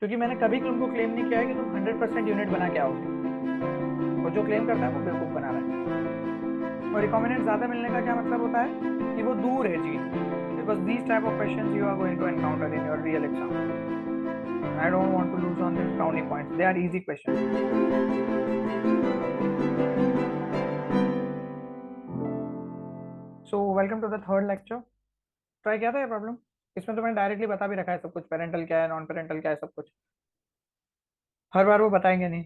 क्योंकि मैंने कभी तुमको क्लेम नहीं किया है कि तुम 100% यूनिट बना के आओगे, और जो क्लेम करता है वो बेवकूफ बना रहा है। और रिकॉम्बिनेंट ज्यादा मिलने का क्या मतलब होता है कि वो दूर है जी, because these type of questions you are going to encounter in your real exam. I don't want to lose on this brownie points, they are easy questions. So welcome to the third lecture. Try किया था ये problem? इसमें तो मैंने directly बता भी रखा है सब कुछ, पेरेंटल क्या है, नॉन पेरेंटल क्या है, सब कुछ हर बार वो बताएंगे नहीं।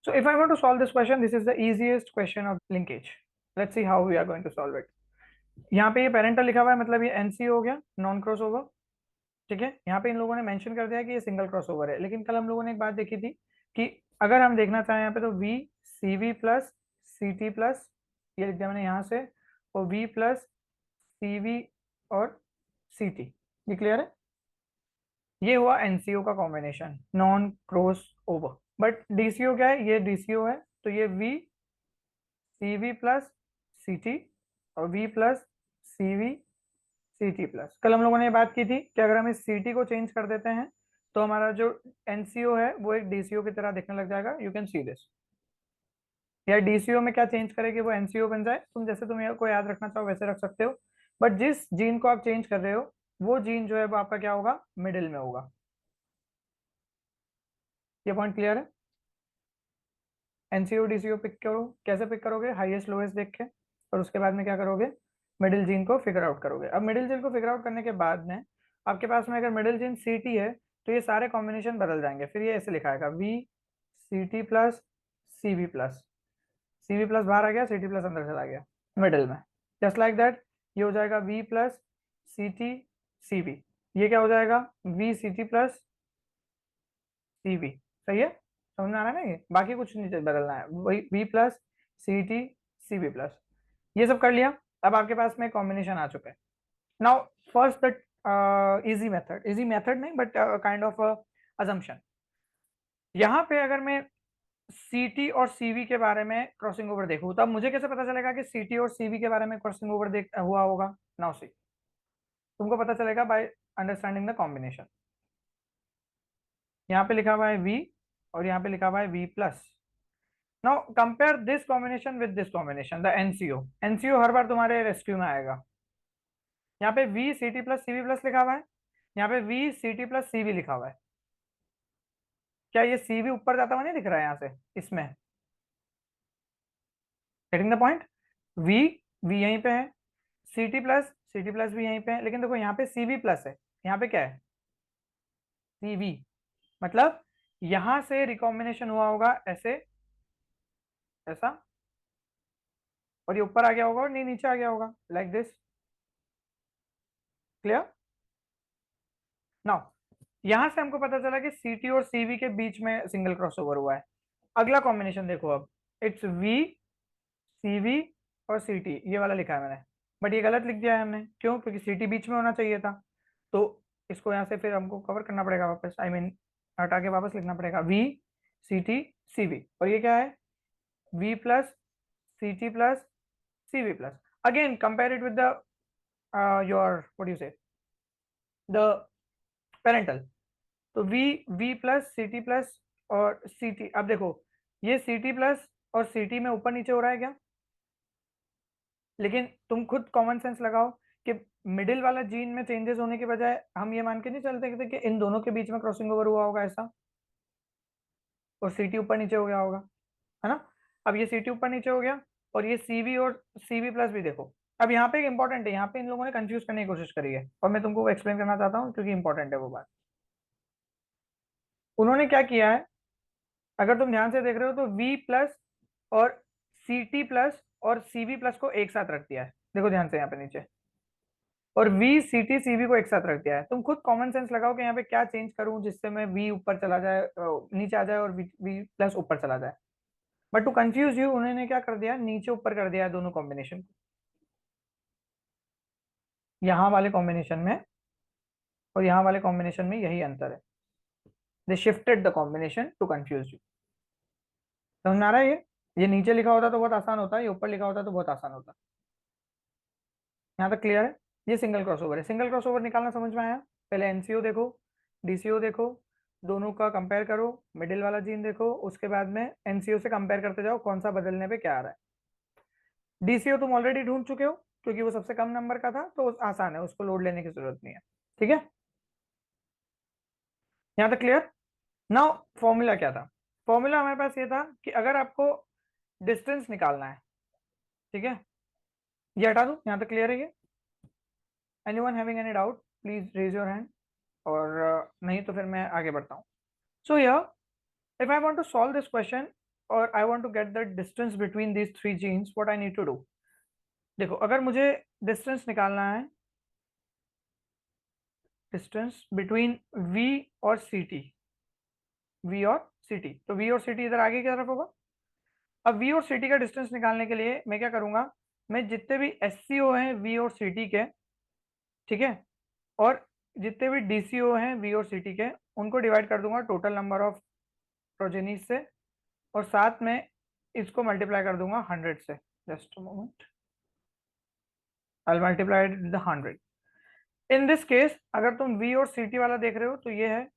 So if I want to solve this question, this is the easiest question of linkage. Let's see how we are going to solve it. यहाँ पे ये पेरेंटल लिखा हुआ है, मतलब ये एनसी हो गया, नॉन क्रॉस ओवर। ठीक है, यहाँ पे इन लोगों ने मेंशन कर दिया कि ये सिंगल क्रॉस ओवर है, लेकिन कल हम लोगों ने एक बात देखी थी कि अगर हम देखना चाहें यहाँ पे तो V C V plus C T plus, ये लिख दिया मैंने यहाँ से, और वी प्लस सी वी और सी टी। ये क्लियर है? ये हुआ एनसीओ का combination, non crossover. But DCO क्या है? ये डीसीओ है, तो ये V C V plus C T और V plus C V C T plus. कल हम लोगों ने ये बात की थी कि अगर हम इस सी टी को चेंज कर देते हैं तो हमारा जो एनसीओ है वो एक डीसीओ की तरह दिखने लग जाएगा। You can see this. या डीसीओ में क्या चेंज करेगी वो एनसीओ बन जाए, तुम जैसे तुम को याद रखना चाहो वैसे रख सकते हो। बट जिस जीन को आप चेंज कर रहे हो वो जीन जो है वो आपका क्या होगा? मिडिल में होगा। ये पॉइंट क्लियर है? एनसीओ डीसीओ पिक करो, कैसे पिक करोगे? हाईएस्ट लोएस्ट देख के, और उसके बाद में क्या करोगे? मिडिल जीन को फिगर आउट करोगे। अब मिडिल जीन को फिगर आउट करने के बाद में आपके पास में अगर मिडिल जीन सी टी है तो ये सारे कॉम्बिनेशन बदल जाएंगे। फिर ये ऐसे लिखा आएगा V C T plus C V plus, C V plus बाहर आ गया, सी टी प्लस अंदर चला गया मिडिल में, जस्ट लाइक दैट। ये हो जाएगा V plus C T C V. ये क्या हो जाएगा? V C T plus C V. सही है? समझ में आ रहा है ना? ये बाकी कुछ नहीं बदलना है, वही V plus C T C V plus. ये सब कर लिया। अब आपके पास में कॉम्बिनेशन आ चुका है। Now first the easy method, easy method नहीं बट काइंड ऑफ अजम्पशन। यहाँ पे अगर मैं सीटी और सीवी के बारे में क्रॉसिंग ओवर देखूं, तब मुझे कैसे पता चलेगा कि सीटी और सीवी के बारे में क्रॉसिंग ओवर देख हुआ होगा? नाउ सी, तुमको पता चलेगा बाय अंडरस्टैंडिंग द कॉम्बिनेशन। यहाँ पे लिखा हुआ है वी और यहाँ पे लिखा हुआ है V plus. Now compare this combination with this combination, the NCO. NCO हर बार तुम्हारे रेस्क्यू में आएगा। यहाँ पे V C T plus C V plus लिखा हुआ है, यहाँ पे V C T plus C V लिखा हुआ है। क्या ये सी वी ऊपर जाता हुआ नहीं दिख रहा है यहाँ से इसमें? Getting the point? V V यहीं पे है, सी टी प्लस भी यहीं पे है, लेकिन देखो यहाँ पे सी वी प्लस है, यहाँ पे क्या है? सी वी। मतलब यहां से रिकॉम्बिनेशन हुआ होगा ऐसे, ऐसा, और ये ऊपर आ गया होगा और नहीं नीचे आ गया होगा, लाइक दिस। क्लियर? नाउ यहां से हमको पता चला कि सीटी और सीवी के बीच में सिंगल क्रॉसओवर हुआ है। अगला कॉम्बिनेशन देखो, अब इट्स वी सीवी और सीटी, ये वाला लिखा है मैंने, बट ये गलत लिख दिया है हमने। क्यों? क्योंकि सीटी बीच में होना चाहिए था। तो इसको यहाँ से फिर हमको कवर करना पड़ेगा वापस, आई मीन हटा के वापस लिखना पड़ेगा V C T C V. और ये क्या है? V plus C T plus C V plus. Again compare it with the your what you say, the parental. तो V V plus C T plus और सी टी। अब देखो ये सी T plus और सी टी में ऊपर नीचे हो रहा है क्या? लेकिन तुम खुद कॉमन सेंस लगाओ कि मिडिल वाला जीन में चेंजेस होने के बजाय हम ये मान के नहीं चलते कि इन दोनों के बीच में क्रॉसिंग ओवर हुआ होगा ऐसा, और सीटी ऊपर नीचे हो गया होगा, है ना? अब ये सीटी ऊपर नीचे हो गया और ये सीवी और सीवी प्लस भी देखो। अब यहाँ पे एक इंपॉर्टेंट है, यहाँ पे इन लोगों ने कंफ्यूज करने की कोशिश करी है और मैं तुमको एक्सप्लेन करना चाहता हूँ क्योंकि इंपॉर्टेंट है वो बात। उन्होंने क्या किया है, अगर तुम ध्यान से देख रहे हो तो वी प्लस और सी टी प्लस और सीवी प्लस को एक साथ रख दिया है। देखो ध्यान से यहाँ पे नीचे, और V C T C V को एक साथ रख दिया है। तुम खुद कॉमन सेंस लगाओ कि यहाँ पे क्या चेंज करूं जिससे मैं वी ऊपर चला जाए, नीचे आ जाए, और वी प्लस ऊपर चला जाए। बट टू कंफ्यूज यू उन्होंने क्या कर दिया, नीचे ऊपर कर दिया है दोनों कॉम्बिनेशन को, यहाँ वाले कॉम्बिनेशन में और यहाँ वाले कॉम्बिनेशन में यही अंतर है। They shifted the combination to confuse you. समझ में आ रहा है? ये नीचे लिखा होता तो बहुत आसान होता है, ये ऊपर लिखा होता तो बहुत आसान होता। यहाँ तक क्लियर है? ये सिंगल क्रॉसओवर है। सिंगल क्रॉसओवर निकालना समझ में आया? पहले एनसीओ देखो, डीसीओ देखो, दोनों का कंपेयर करो, मिडिल वाला जीन देखो, उसके बाद में एनसीओ से कंपेयर करते जाओ कौन सा बदलने पे क्या आ रहा है। डीसीओ तुम ऑलरेडी ढूंढ चुके हो क्योंकि वो सबसे कम नंबर का था, तो आसान है, उसको लोड लेने की जरूरत नहीं है। ठीक है, यहां तक क्लियर। नाउ फॉर्मूला क्या था? फॉर्मूला हमारे पास ये था कि अगर आपको डिस्टेंस निकालना है, ठीक है, ये हटा दो, यहां तक क्लियर है ये? Anyone having any doubt please raise your hand, और नहीं तो फिर मैं आगे बढ़ता हूँ। सो if I want to solve this question or I want to get the distance between these three genes, what I need to do? देखो, अगर मुझे डिस्टेंस निकालना है, डिस्टेंस बिटवीन V और CT, V और CT, तो V और CT इधर आगे की तरफ होगा। अब V और CT का डिस्टेंस निकालने के लिए मैं क्या करूंगा, मैं जितने भी SCO हैं V और CT के, ठीक है, और जितने भी DCO हैं V और CT के, उनको डिवाइड कर दूंगा टोटल नंबर ऑफ प्रोजेनीज से, और साथ में इसको मल्टीप्लाई कर दूंगा 100 से। Just moment, I'll multiply it with the 100. In this case अगर तुम V और CT वाला देख रहे हो तो ये है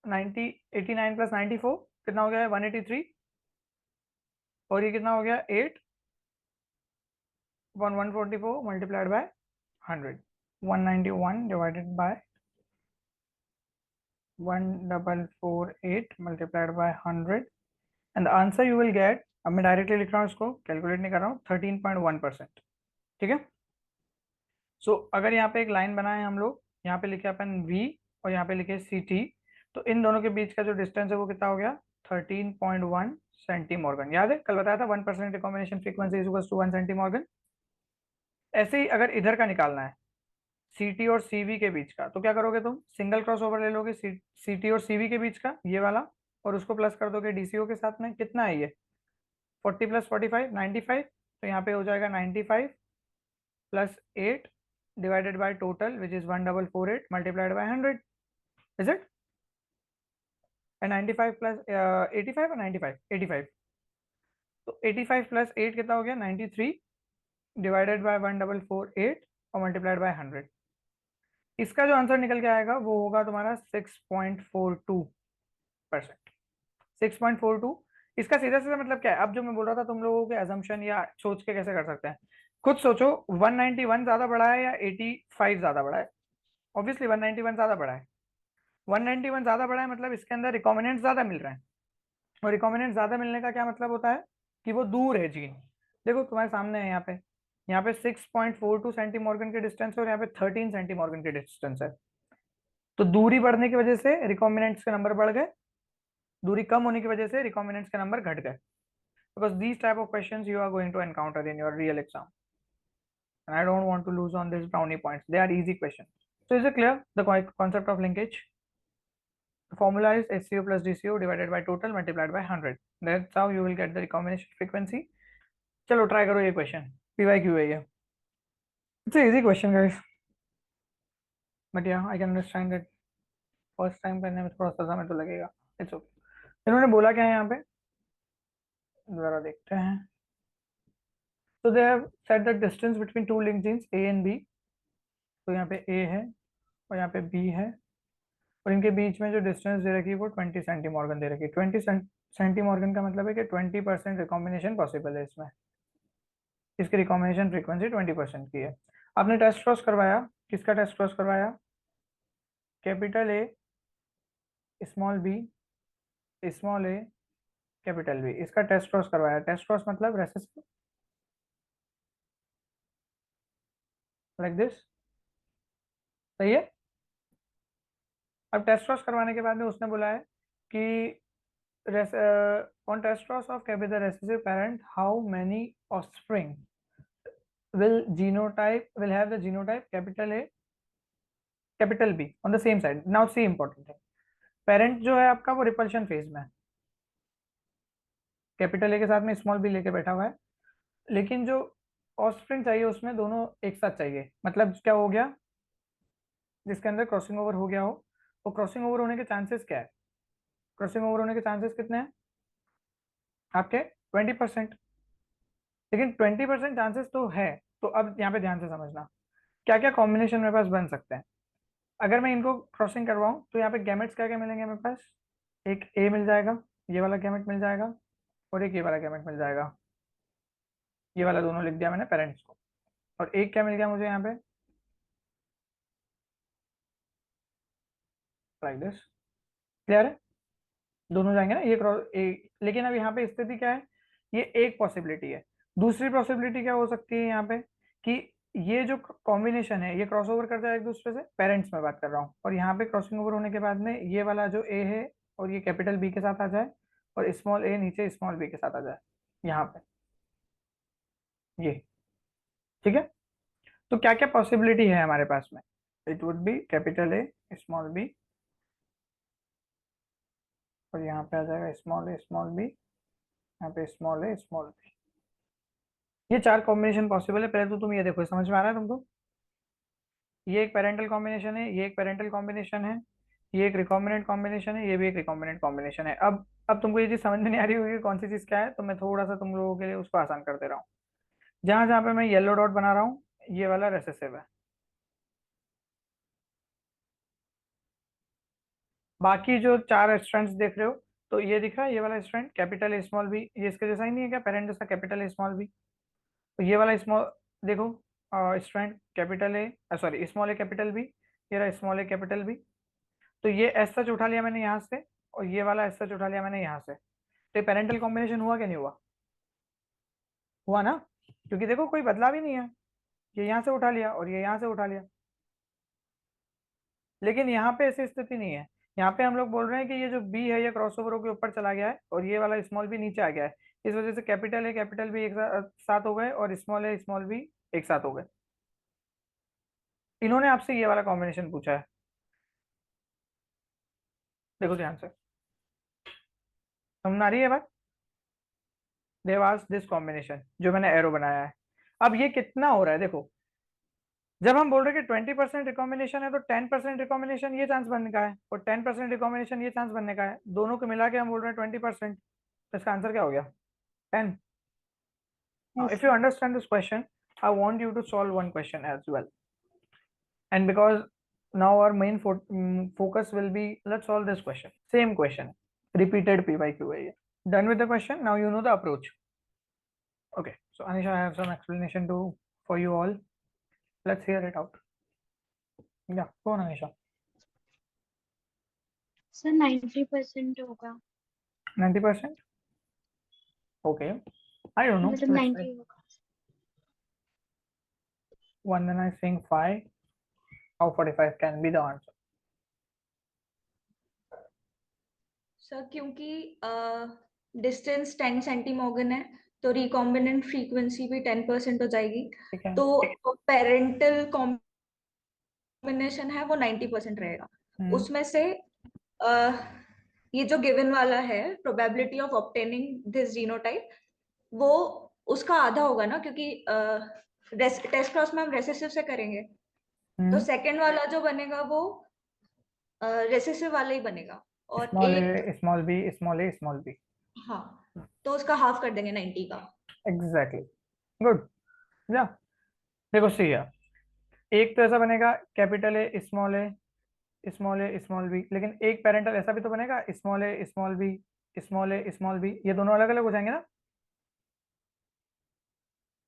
90, 89 प्लस 94 कितना हो गया है 183, और ये कितना हो गया 8, 144 multiplied by 100, 191 divided by 1448 multiplied by 100, and the answer you will get, अब मैं डायरेक्टली लिख रहा हूँ, इसको कैलकुलेट नहीं कर रहा हूँ, 13.1%। ठीक है, सो अगर यहाँ पे एक लाइन बनाए हम लोग, यहाँ पे लिखे अपन V और यहाँ पे लिखे CT, तो इन दोनों के बीच का जो डिस्टेंस है वो कितना हो गया 13.1 सेंटीमॉर्गन। याद है कल बताया था 1% recombination frequency is equals to 1 centimorgan. ऐसे ही अगर इधर का निकालना है CT और CV के बीच का, तो क्या करोगे तुम, सिंगल क्रॉस ओवर ले लोगे CT और CV के बीच का ये वाला, और उसको प्लस कर दोगे DCO के साथ में। कितना है ये 40 प्लस 45 95, तो यहाँ पे हो जाएगा 95 plus 8 divided by total which is 1448 multiplied by 100, is it? And 95 plus 85 और 95 85, तो 85 प्लस 8 कितना हो गया 93 डिवाइडेड बाय 1448 और मल्टीप्लाइड बाय 100। इसका जो आंसर निकल के आएगा वो होगा तुम्हारा 6.42%। 6.42, इसका सीधा सीधा मतलब क्या है, अब जो मैं बोल रहा था तुम लोगों के अजम्पशन या सोच के कैसे कर सकते हैं, खुद सोचो 191 ज्यादा बड़ा है या 85 ज्यादा बड़ा है? ऑब्वियसली 191 ज्यादा बड़ा है। 191 ज्यादा बड़ा है मतलब इसके अंदर रिकॉम्बिनेंट ज्यादा मिल रहे हैं, और रिकॉम्बिनेंट ज्यादा मिलने का क्या मतलब होता है कि वो दूर है जीन। देखो तुम्हारे सामने है, यहाँ पे 6.42 सेंटीमॉर्गन के डिस्टेंस है और यहाँ पे 13 सेंटीमॉर्गन के डिस्टेंस है। तो दूरी बढ़ने की वजह से रिकॉम्बिनेंट्स के नंबर बढ़ गए, दूरी कम होने की वजह से रिकॉम्बिनेंट्स के नंबर घट गए। Because these type of questions you are going to encounter in your real exam, and I don't want to lose on these brownie points. They are easy questions. So is it clear the concept of linkage? The formula is SCO plus DCO divided by total multiplied by 100. That's how you will get the recombination frequency. चलो try करो ये question, PYQ है ये। It's easy question guys, but yeah I can understand that first time करने में थोड़ा सा समय तो लगेगा। It's okay. इन्होंने बोला क्या है यहाँ पे, जरा देखते हैं। तो they have set the distance between two link genes A and B। तो यहाँ पे A है और यहाँ पे B है, और इनके बीच में जो डिस्टेंस दे रखी है वो 20 सेंटीमॉर्गन दे रखी है। 20 सेंटीमॉर्गन का मतलब है कि 20% रिकॉम्बिनेशन पॉसिबल है इसमें, इसकी रिकॉम्बिनेशन फ्रीक्वेंसी 20% की है। आपने टेस्ट क्रॉस करवाया, किसका टेस्ट क्रॉस करवाया, capital A small B small A capital B, इसका टेस्ट क्रॉस करवाया। टेस्ट क्रॉस मतलब रेसिसिव, लाइक दिस, सही है। अब टेस्ट क्रॉस करवाने के बाद में उसने बोला है कि on test cross of the recessive parent how many offspring will have the genotype capital A capital B on the same side. Now see important thing, parent जो है आपका वो रिपल्शन फेज में है, कैपिटल ए के साथ में small B लेके बैठा हुआ है, लेकिन जो ऑफस्प्रिंग चाहिए उसमें दोनों एक साथ चाहिए। मतलब क्या हो गया, जिसके अंदर क्रॉसिंग ओवर हो गया हो, वो क्रॉसिंग ओवर होने के चांसेस क्या है, क्रॉसिंग ओवर होने के चांसेस कितने हैं आपके 20%, लेकिन 20% चांसेस तो है। तो अब यहाँ पे ध्यान से समझना क्या क्या कॉम्बिनेशन मेरे पास बन सकते हैं। अगर मैं इनको क्रॉसिंग करवाऊं तो यहाँ पे गैमेट्स क्या क्या मिलेंगे मेरे पास, एक ए मिल जाएगा, ये वाला गैमेट मिल जाएगा, और एक ये वाला गैमेट मिल जाएगा। ये वाला दोनों लिख दिया मैंने पेरेंट्स को। और एक क्या मिल गया मुझे यहाँ पे, लाइक दिस। क्लियर है? दोनों जाएंगे ना, ये क्रॉस लेकिन अब यहाँ पे स्थिति क्या है, ये एक पॉसिबिलिटी है। दूसरी पॉसिबिलिटी क्या हो सकती है यहाँ पे, कि ये जो कॉम्बिनेशन है ये क्रॉस ओवर कर जाए एक दूसरे से, पेरेंट्स में बात कर रहा हूँ, और यहाँ पे क्रॉसिंग ओवर होने के बाद में ये वाला जो ए है और ये कैपिटल बी के साथ आ जाए, और स्मॉल ए नीचे स्मॉल बी के साथ आ जाए यहाँ पे, ये। ठीक है? तो क्या क्या पॉसिबिलिटी है हमारे पास में, it would be capital A small B, और यहाँ पे आ जाएगा स्मॉल ए स्मॉल बी, यहाँ पे स्मॉल ए स्मॉल बी। ये चार कॉम्बिनेशन पॉसिबल है। पहले तो तुम ये देखो, समझ में आ रहा है तुमको? ये एक पेरेंटल कॉम्बिनेशन है, ये एक पेरेंटल कॉम्बिनेशन है, ये एक रिकॉम्बिनेंट कॉम्बिनेशन है, ये भी एक रिकॉम्बिनेंट कॉम्बिनेशन है। अब तुमको ये चीज समझ में नहीं आ रही होगी कौन सी चीज क्या है, तो मैं थोड़ा सा तुम लोगों के लिए उसको आसान कर दे रहा हूँ। जहां जहां पे मैं येलो डॉट बना रहा हूँ, ये वाला रेसेसिव है। बाकी जो चार स्ट्रैंड्स देख रहे हो, तो ये दिख रहा है, ये वाला strand capital A small B, ये इसके जैसा ही नहीं है क्या, पेरेंट जैसा कैपिटल ए स्मॉल बी। तो ये वाला स्मॉल, देखो, strand capital A, sorry small A capital B, ये रहा स्मॉल ए कैपिटल बी। तो ये एस सच उठा लिया मैंने यहाँ से, और ये वाला एस सच उठा लिया मैंने यहाँ से। तो पेरेंटल कॉम्बिनेशन हुआ क्या, नहीं हुआ? हुआ ना, क्योंकि देखो कोई बदलाव ही नहीं है, ये यहाँ से उठा लिया और ये यहाँ से उठा लिया। लेकिन यहाँ पे ऐसी स्थिति नहीं है, यहाँ पे हम लोग बोल रहे हैं कि ये जो बी है ये क्रॉसओवर के ऊपर चला गया है, और ये वाला स्मॉल बी नीचे आ गया है। इस वजह से कैपिटल है कैपिटल बी एक साथ हो गए, और स्मॉल है स्मॉल बी एक साथ हो गए। इन्होंने आपसे ये वाला कॉम्बिनेशन पूछा है, देखो ध्यान से, समझ आ रही है बात? देव आस्क्ड दिस कॉम्बिनेशन, जो मैंने एरो बनाया है। अब ये कितना हो रहा है देखो, जब हम बोल रहे हैं कि 20% रिकॉम्बिनेशन है, तो 10% रिकॉम्बिनेशन ये चांस बनने का है, और 10% रिकॉम्बिनेशन ये चांस बनने का है, दोनों को मिला के हम बोल रहे हैं 20%। तो इसका आंसर क्या हो गया, 10। Yes, If you sir. understand this question, I want you to solve one question as well. And because now our main focus will be, let's solve this question. Same question, repeated PYQ है ये. Done with the question? Now you know the approach. Okay. So Anisha, I have some explanation to for you all. Let's hear it out. Yeah, go on Anisha. Sir 90% होगा, 90%? Okay. I don't know. मतलब Let's say 90 होगा. one, then I think 5. How 45 can be the answer? Sir क्योंकि distance 10 सेंटीमोगन है, तो recombinant frequency भी 10% हो जाएगी. ठीक है. तो पेरेंटल कॉम्बिनेशन है वो 90% रहेगा. उसमें से ये जो गिवन वाला है, probability of obtaining this genotype, वो उसका आधा होगा ना, क्योंकि टेस्ट क्रॉस में हम रेसेसिव से करेंगे. तो सेकंड वाला जो बनेगा वो रेसेसिव वाला ही बनेगा. और स्मॉल एक, A small B small A small B. हाँ, तो उसका हाफ कर देंगे 90 का. एग्जैक्टली. गुड. या देखो सही है, एक तो ऐसा बनेगा capital A small A small A small B, लेकिन एक पेरेंटल ऐसा भी तो बनेगा small A small B small A small B, ये दोनों अलग अलग हो जाएंगे ना,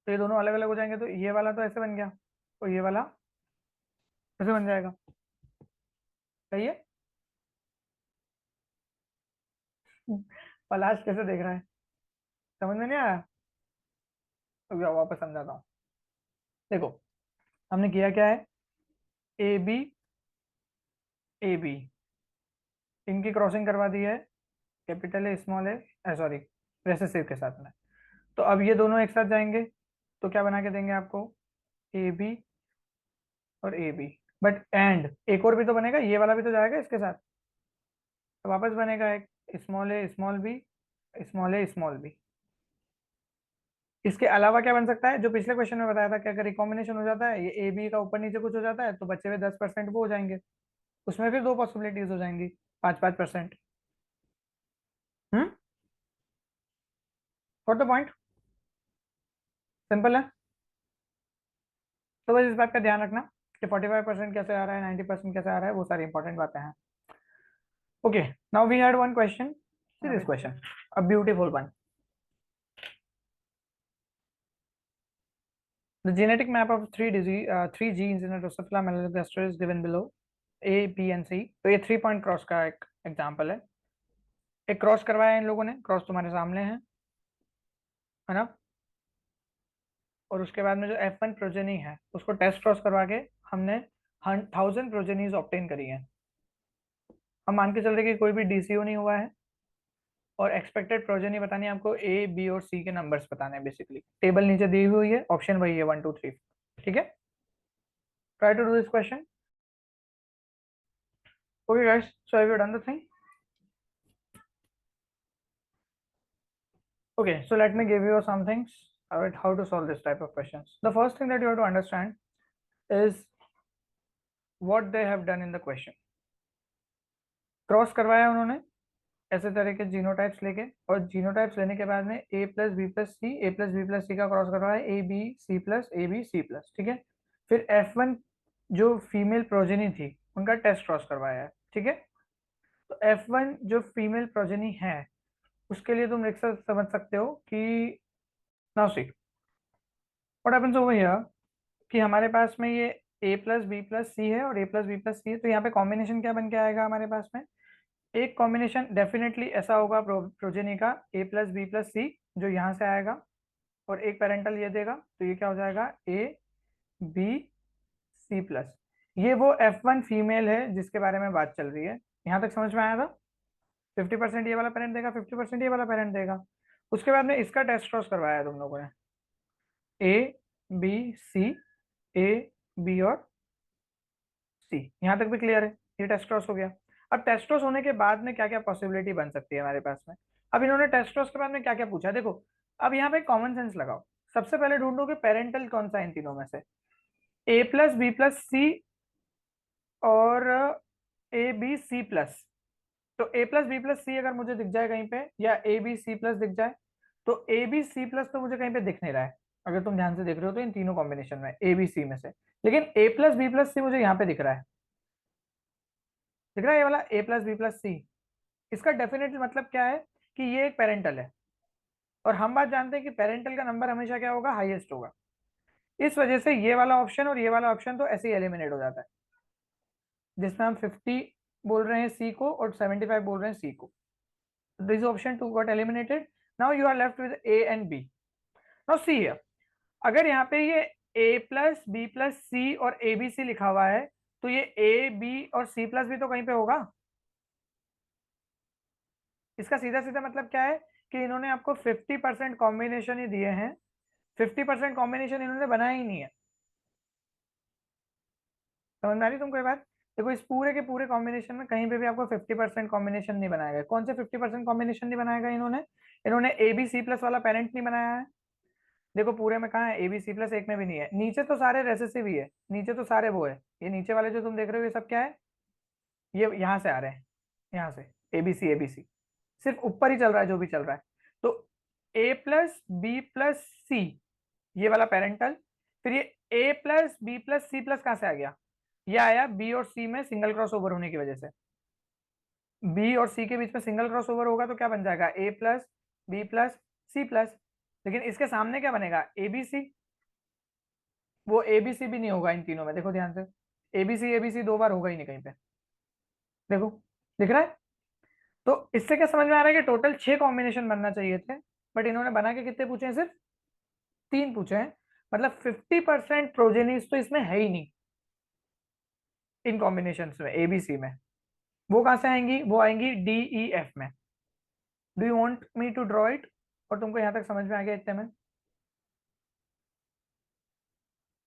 तो ये दोनों अलग अलग हो जाएंगे, तो ये वाला तो ऐसे बन गया, तो ये वाला ऐसे बन जाएगा. सही है? पलाश कैसे देख रहा है, समझ में नहीं आया? तो वापस समझाता हूँ. देखो, हमने किया क्या है, ए बी ए बी, इनकी क्रॉसिंग करवा दी है capital A small A, sorry, recessive के साथ में. तो अब ये दोनों एक साथ जाएंगे, तो क्या बना के देंगे आपको, ए बी और ए बी. बट एंड एक और भी तो बनेगा, ये वाला भी तो जाएगा इसके साथ, तो वापस बनेगा एक small A small B small A small B. इसके अलावा क्या बन सकता है, जो पिछले क्वेश्चन में बताया था कि अगर रिकॉम्बिनेशन हो जाता है, ये ए बी का ऊपर नीचे कुछ हो जाता है, तो बचे हुए 10% वो हो जाएंगे, उसमें फिर दो पॉसिबिलिटीज हो जाएंगी, 5-5%. Hmm. What the point? Simple है. तो बस इस बात का ध्यान रखना कि 45% कैसे आ रहा है, 90% कैसे आ रहा है, वो सारी इंपॉर्टेंट बातें हैं. Okay, now we had one question. See this question, a beautiful one. The genetic map of three genes in a Drosophila melanogaster is given below. A, B and C. तो ये 3 point क्रॉस का एक example है. एक cross करवाया इन लोगों ने, cross तुम्हारे सामने है ना. और उसके बाद में जो F1 प्रोजेनी है उसको टेस्ट क्रॉस करवा के हमने 1000 प्रोजेनीज ऑब्टेन करी है. हम मान के चल रहे कि कोई भी DCO नहीं हुआ है और एक्सपेक्टेड प्रोजेनी बतानी है आपको. A, B और C के नंबर्स बताने हैं. बेसिकली टेबल नीचे दी हुई है, ऑप्शन वही है 1 2 3. ठीक है, try to do this question. Okay guys, so have you done the thing? Okay, so let me give you some things about how to solve this type of questions. The first thing that you have to understand is what they have done in the question. Cross करवाया उन्होंने ऐसे तरह के genotypes लेके, और genotypes लेने के बाद में A plus B plus C, A plus B plus C का क्रॉस करवाया A B C plus A B C plus. ठीक है, फिर F1 जो फीमेल प्रोजेनी थी उनका टेस्ट क्रॉस करवाया है. ठीक है, तो F1 जो फीमेल प्रोजेनी है उसके लिए तुम समझ सकते हो कि now see what happens over here कि हमारे पास में ये A प्लस बी प्लस सी है और A प्लस बी प्लस सी है. तो यहाँ पे कॉम्बिनेशन क्या बन के आएगा हमारे पास में? एक कॉम्बिनेशन डेफिनेटली ऐसा होगा प्रोजेनी का A प्लस बी प्लस सी जो यहाँ से आएगा, और एक पेरेंटल ये देगा. तो ये क्या हो जाएगा? A B C plus. ये वो F1 फीमेल है जिसके बारे में बात चल रही है. यहाँ तक समझ में आया था? 50% ये वाला पेरेंट देगा, 50% ये वाला पेरेंट देगा. उसके बाद में इसका टेस्ट क्रॉस करवाया तुम लोगों ने, A B C A B और C. यहाँ तक भी क्लियर है? ये टेस्ट क्रॉस हो गया. अब टेस्ट क्रॉस होने के बाद में क्या क्या पॉसिबिलिटी बन सकती है हमारे पास में? अब इन्होंने टेस्ट क्रॉस के बाद में क्या क्या पूछा देखो. अब यहाँ पे कॉमन सेंस लगाओ. सबसे पहले ढूंढो कि पेरेंटल कौन सा इन तीनों में से. A plus B plus C और ए बी सी प्लस. तो A प्लस बी प्लस सी अगर मुझे दिख जाए कहीं पे, या ए बी सी प्लस दिख जाए, तो ए बी सी प्लस तो मुझे कहीं पे दिख नहीं रहा है. अगर तुम ध्यान से देख रहे हो तो इन तीनों कॉम्बिनेशन में ए बी सी में से, लेकिन A प्लस बी प्लस सी मुझे यहाँ पे दिख रहा है. दिख रहा है ये वाला A प्लस बी प्लस सी. इसका डेफिनेटली मतलब क्या है कि ये एक पेरेंटल है, और हम बात जानते हैं कि पेरेंटल का नंबर हमेशा क्या होगा? हाईएस्ट होगा. इस वजह से ये वाला ऑप्शन और ये वाला ऑप्शन तो ऐसे ही एलिमिनेट हो जाता है, जिसमें हम 50 बोल रहे हैं सी को और 75 बोल रहे हैं सी को. This option 2 got eliminated. Now you are left with A and B. Now see here, अगर यहाँ पे ये A plus B plus C और ए बी सी लिखा हुआ है, तो ये A B और C प्लस भी तो कहीं पे होगा. इसका सीधा सीधा मतलब क्या है कि इन्होंने आपको 50% कॉम्बिनेशन ही दिए हैं. 50% कॉम्बिनेशन इन्होंने बनाया ही नहीं है. समझ में आ रही तुमको ये बात? देखो, इस पूरे के पूरे कॉम्बिनेशन में कहीं पे भी आपको 50% कॉम्बिनेशन नहीं बनाया गया. कौन से 50% कॉम्बिनेशन नहीं बनाया गया इन्होंने ए बी सी प्लस वाला पेरेंट नहीं बनाया है. देखो पूरे में कहाँ है? ए बी सी प्लस एक में भी नहीं है. नीचे तो सारे रेसेसिव ही है, नीचे तो सारे वो है. ये नीचे वाले जो तुम देख रहे हो ये सब क्या है? ये यहाँ से आ रहे हैं, यहाँ से ए बी सी. सिर्फ ऊपर ही चल रहा है जो भी चल रहा है. तो A plus B plus C ये वाला पेरेंटल. फिर ये A plus B plus C plus कहाँ से आ गया? ये आया बी और सी में सिंगल क्रॉस ओवर होने की वजह से. बी और सी के बीच में सिंगल क्रॉस ओवर होगा तो क्या बन जाएगा? A plus B plus C plus. लेकिन इसके सामने क्या बनेगा? A B C. वो ए बी सी भी नहीं होगा इन तीनों में. देखो ध्यान से, ए बी सी 2 बार होगा ही नहीं कहीं पे. देखो दिख रहा है? तो इससे क्या समझ में आ रहा है कि टोटल 6 कॉम्बिनेशन बनना चाहिए थे, बट इन्होंने बना के कितने पूछे हैं? सिर्फ 3 पूछे हैं. मतलब 50% प्रोजेनीज तो इसमें है ही नहीं इन कॉम्बिनेशन में ए बी सी में. वो कहां से आएंगी? वो आएंगी डी ई एफ में. Do you want me to draw it? और तुमको यहां तक समझ में आ गया इतने में?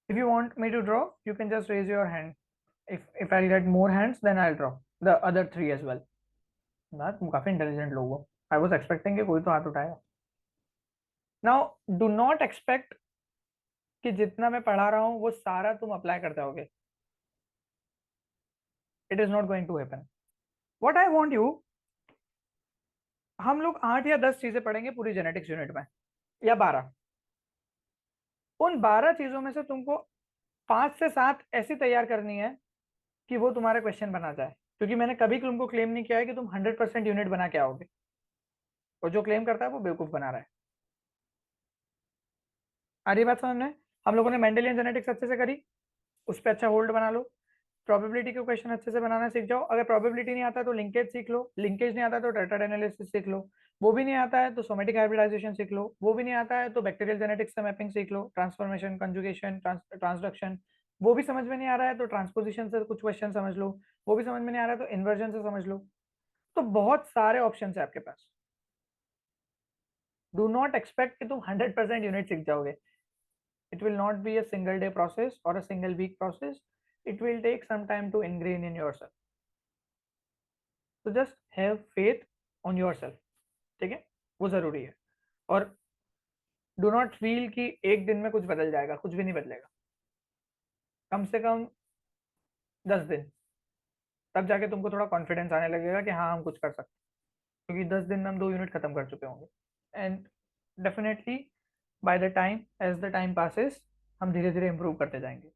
If you want me to draw, you can just raise your hand. If I'll get more hands, then I'll draw the other 3 as well. ना तुम काफी इंटेलिजेंट लोग हो. I was expecting कि कोई तो हाथ उठाएगा. Now do not expect कि जितना मैं पढ़ा रहा हूँ वो सारा तुम अप्लाई करते होगे. It is not going to happen. What I want you, हम लोग 8 या 10 चीजें पढ़ेंगे पूरी जेनेटिक्स यूनिट में, या 12. उन 12 चीजों में से तुमको 5 से 7 ऐसी तैयार करनी है कि वो तुम्हारे क्वेश्चन बना जाए. क्योंकि मैंने कभी तुमको क्लेम नहीं किया है कि तुम 100% यूनिट बना के आओगे, और जो क्लेम करता है वो बेवकूफ बना रहा है। आ रही बात समझ में? हम लोगों ने मेंडेलियन जेनेटिक्स अच्छे से करी, उस पर अच्छा होल्ड बना लो। प्रोबेबिलिटी के क्वेश्चन अच्छे से बनाना सीख जाओ। अगर प्रोबेबिलिटी नहीं आता है तो लिंकेज सीख लो, लिंकेज नहीं आता है तो टेट्राड एनालिसिस सीख लो, वो भी नहीं आता है तो सोमेटिक हाइब्रिडाइजेशन सीख लो, वो भी नहीं आता है तो बैक्टीरियल जेनेटिक्स से मैपिंग सीख लो, ट्रांसफॉर्मेशन, कंजुगेशन, ट्रांसडक्शन, वो भी समझ में नहीं आ रहा है तो ट्रांसपोजिशन से कुछ क्वेश्चन समझ लो, वो भी समझ में नहीं आ रहा है तो इन्वर्जन से समझ लो। तो बहुत सारे ऑप्शन है आपके पास। डू नॉट एक्सपेक्ट कि तुम 100% यूनिट सीख जाओगे। It will not be a single day process or a single week process. It will take some time to ingrain in yourself. So just have faith on yourself. ठीक है, वो जरूरी है। और डू नॉट फील कि एक दिन में कुछ बदल जाएगा, कुछ भी नहीं बदलेगा। कम से कम 10 दिन, तब जाके तुमको थोड़ा कॉन्फिडेंस आने लगेगा कि हाँ हम कुछ कर सकते हैं, क्योंकि 10 दिन में हम 2 यूनिट खत्म कर चुके होंगे। And definitely by the time, as the time passes, हम धीरे धीरे इंप्रूव करते जाएंगे।